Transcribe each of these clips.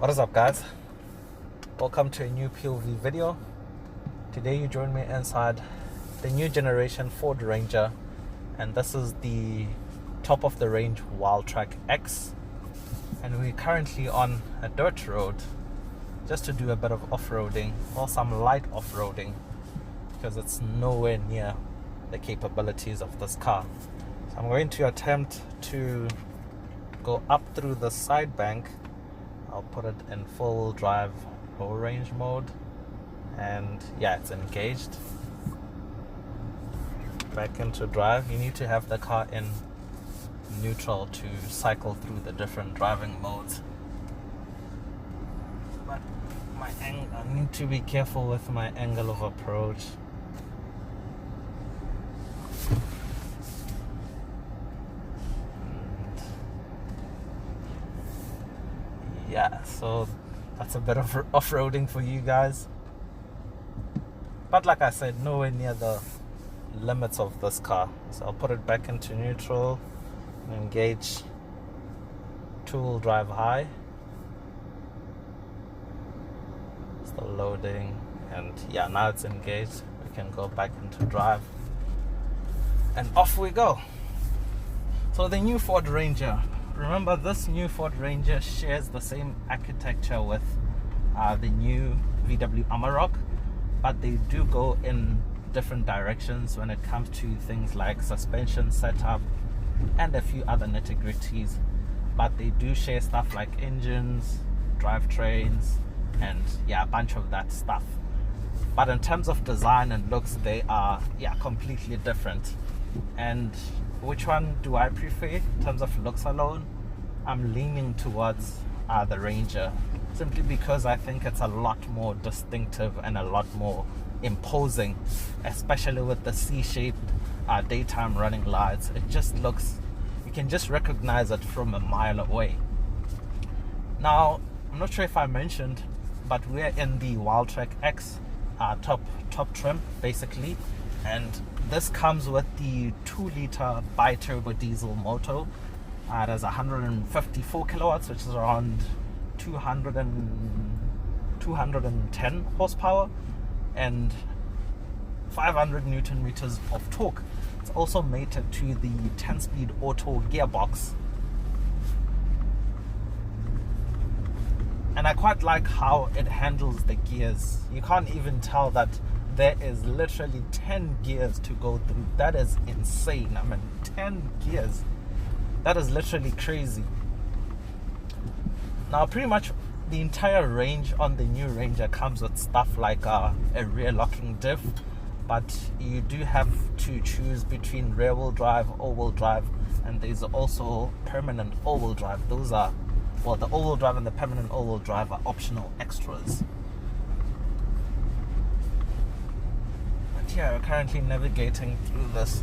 What is up, guys? Welcome to a new POV video. Today you join me inside the new generation Ford Ranger, and this is the top of the range Wildtrak X, and we're currently on a dirt road just to do a bit of off-roading, or some light off-roading, because it's nowhere near the capabilities of this car. So I'm going to attempt to go up through the side bank. I'll put it in full drive low range mode, and yeah, it's engaged. Back into drive. You need to have the car in neutral to cycle through the different driving modes. But I need to be careful with my angle of approach. Yeah, so that's a bit of off-roading for you guys, but like I said, nowhere near the limits of this car. So I'll put it back into neutral and engage two-wheel drive high. Still loading, and yeah, now it's engaged. We can go back into drive, and off we go. So the new Ford Ranger, remember, this new Ford Ranger shares the same architecture with the new VW Amarok, but they do go in different directions when it comes to things like suspension setup and a few other nitty-gritties. But they do share stuff like engines, drivetrains, and yeah, a bunch of that stuff. But in terms of design and looks, they are completely different. And which one do I prefer in terms of looks alone? I'm leaning towards the Ranger, simply because I think it's a lot more distinctive and a lot more imposing, especially with the C-shaped daytime running lights. It just looks, you can just recognize it from a mile away. Now, I'm not sure if I mentioned, but we're in the Wildtrak X top trim, basically, and this comes with the 2-liter BiTurbo diesel motor. It has 154 kilowatts, which is around 210 horsepower, and 500 newton meters of torque. It's also mated to the 10-speed auto gearbox, and I quite like how it handles the gears. You can't even tell that there is literally 10 gears to go through. That is insane. I mean, 10 gears. That is literally crazy. Now, pretty much the entire range on the new Ranger comes with stuff like a rear locking diff, but you do have to choose between rear wheel drive, all-wheel drive, and there's also permanent all-wheel drive. Those are, well, the all-wheel drive and the permanent all-wheel drive are optional extras. But yeah, we're currently navigating through this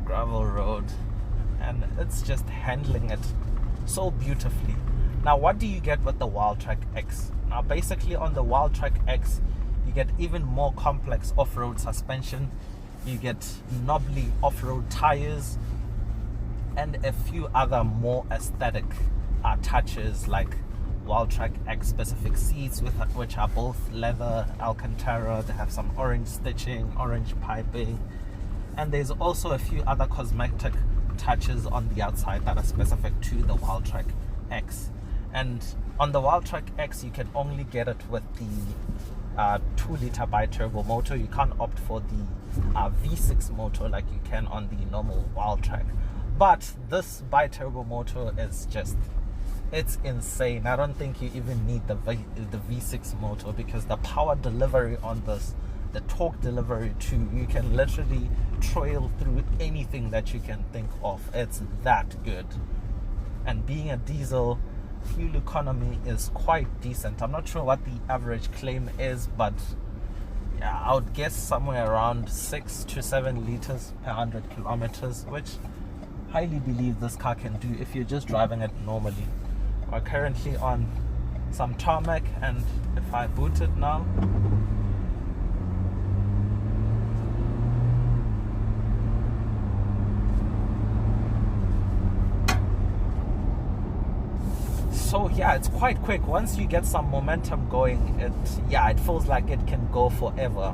gravel road, and it's just handling it so beautifully. Now, what do you get with the Wildtrak X? Now, basically on the Wildtrak X, you get even more complex off-road suspension, you get knobbly off-road tires, and a few other more aesthetic touches like Wildtrak X specific seats, which are both leather Alcantara. They have some orange stitching, orange piping, and there's also a few other cosmetic touches on the outside that are specific to the Wildtrak X. And on the Wildtrak X, you can only get it with the 2-liter BiTurbo motor. You can't opt for the V6 motor like you can on the normal Wildtrak. But this BiTurbo motor is just, it's insane. I don't think you even need the V6 motor, because the power delivery on this, the torque delivery too, you can literally trail through anything that you can think of. It's that good. And being a diesel, fuel economy is quite decent. I'm not sure what the average claim is, but yeah, I would guess somewhere around 6 to 7 liters per 100 kilometers, which I highly believe this car can do if you're just driving it normally. We're currently on some tarmac, and if I boot it now, So yeah, it's quite quick. Once you get some momentum going, it feels like it can go forever.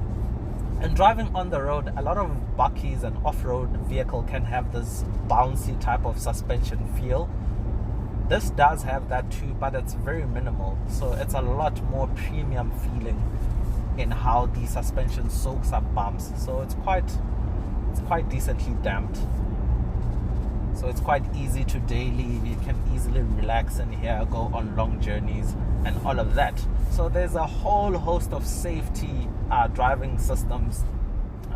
And driving on the road, a lot of buckies and off-road vehicle can have this bouncy type of suspension feel. This does have that too, but it's very minimal. So it's a lot more premium feeling in how the suspension soaks up bumps. So it's quite decently damped. So it's quite easy to daily. You can easily relax in here, go on long journeys and all of that. So there's a whole host of safety driving systems.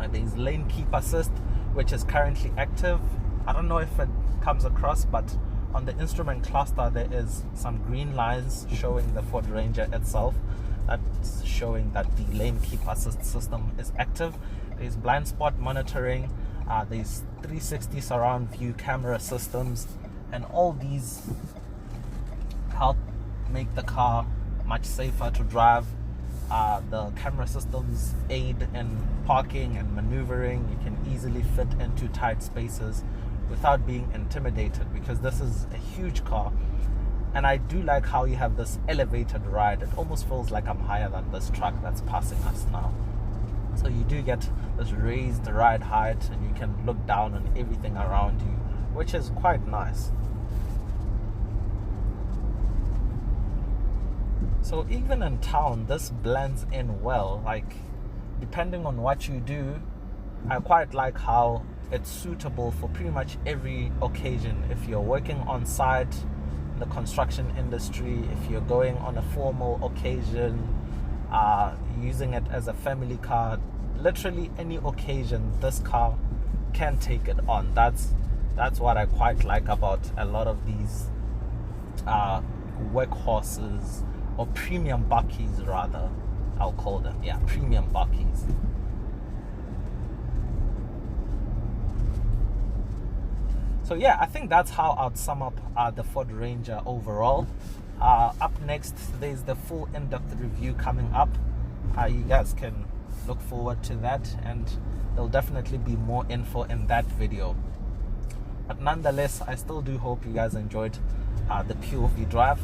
There's lane keep assist, which is currently active. I don't know if it comes across, but on the instrument cluster there is some green lines showing the Ford Ranger itself. That's showing that the lane keep assist system is active. There's blind spot monitoring. There's 360 surround view camera systems, and all these help make the car much safer to drive. The camera systems aid in parking and maneuvering. You can easily fit into tight spaces without being intimidated, because this is a huge car. And I do like how you have this elevated ride. It almost feels like I'm higher than this truck that's passing us now. So you do get this raised ride height, and you can look down on everything around you, which is quite nice. So even in town, this blends in well. Like, depending on what you do, I quite like how it's suitable for pretty much every occasion. If you're working on site in the construction industry, if you're going on a formal occasion, using it as a family car, literally any occasion, this car can take it on. That's what I quite like about a lot of these workhorses, or premium buckies rather, I'll call them. Yeah, premium buckies. So yeah, I think that's how I'd sum up the Ford Ranger overall. Up next, there's the full in-depth review coming up. You guys can look forward to that, and there'll definitely be more info in that video. But nonetheless, I still do hope you guys enjoyed the POV drive.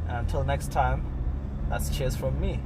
And until next time, that's cheers from me.